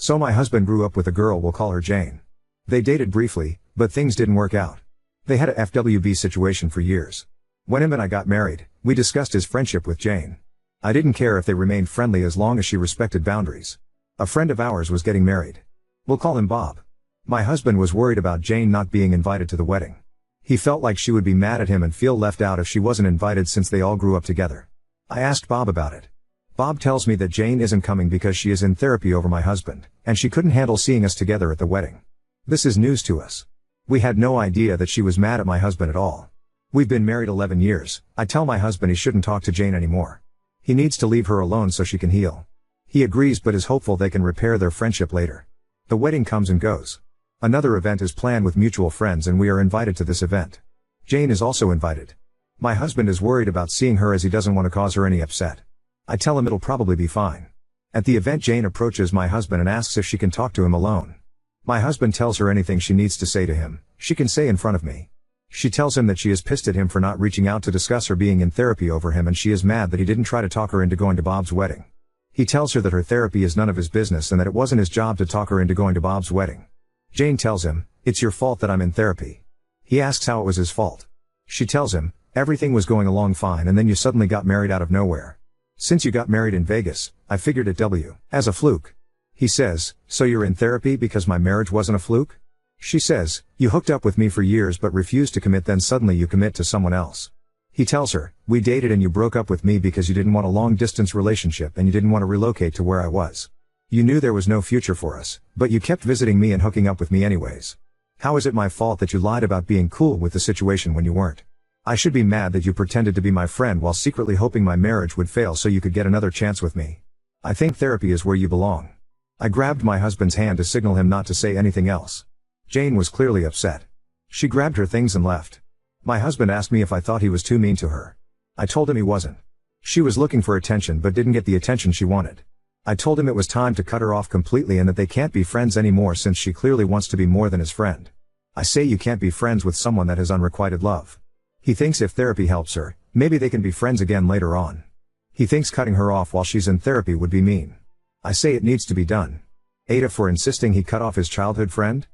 So my husband grew up with a girl, we'll call her Jane. They dated briefly, but things didn't work out. They had a FWB situation for years. When him and I got married, we discussed his friendship with Jane. I didn't care if they remained friendly as long as she respected boundaries. A friend of ours was getting married. We'll call him Bob. My husband was worried about Jane not being invited to the wedding. He felt like she would be mad at him and feel left out if she wasn't invited since they all grew up together. I asked Bob about it. Bob tells me that Jane isn't coming because she is in therapy over my husband, and she couldn't handle seeing us together at the wedding. This is news to us. We had no idea that she was mad at my husband at all. We've been married 11 years, I tell my husband he shouldn't talk to Jane anymore. He needs to leave her alone so she can heal. He agrees but is hopeful they can repair their friendship later. The wedding comes and goes. Another event is planned with mutual friends and we are invited to this event. Jane is also invited. My husband is worried about seeing her as he doesn't want to cause her any upset. I tell him it'll probably be fine. At the event, Jane approaches my husband and asks if she can talk to him alone. My husband tells her anything she needs to say to him, she can say in front of me. She tells him that she is pissed at him for not reaching out to discuss her being in therapy over him, and she is mad that he didn't try to talk her into going to Bob's wedding. He tells her that her therapy is none of his business and that it wasn't his job to talk her into going to Bob's wedding. Jane tells him, "It's your fault that I'm in therapy." He asks how it was his fault. She tells him, "Everything was going along fine and then you suddenly got married out of nowhere. Since you got married in Vegas, I figured it as a fluke." He says, "So you're in therapy because my marriage wasn't a fluke?" She says, "You hooked up with me for years but refused to commit, then suddenly you commit to someone else." He tells her, "We dated and you broke up with me because you didn't want a long distance relationship and you didn't want to relocate to where I was. You knew there was no future for us, but you kept visiting me and hooking up with me anyways. How is it my fault that you lied about being cool with the situation when you weren't? I should be mad that you pretended to be my friend while secretly hoping my marriage would fail so you could get another chance with me. I think therapy is where you belong." I grabbed my husband's hand to signal him not to say anything else. Jane was clearly upset. She grabbed her things and left. My husband asked me if I thought he was too mean to her. I told him he wasn't. She was looking for attention but didn't get the attention she wanted. I told him it was time to cut her off completely and that they can't be friends anymore since she clearly wants to be more than his friend. I say you can't be friends with someone that has unrequited love. He thinks if therapy helps her, maybe they can be friends again later on. He thinks cutting her off while she's in therapy would be mean. I say it needs to be done. Ada for insisting he cut off his childhood friend?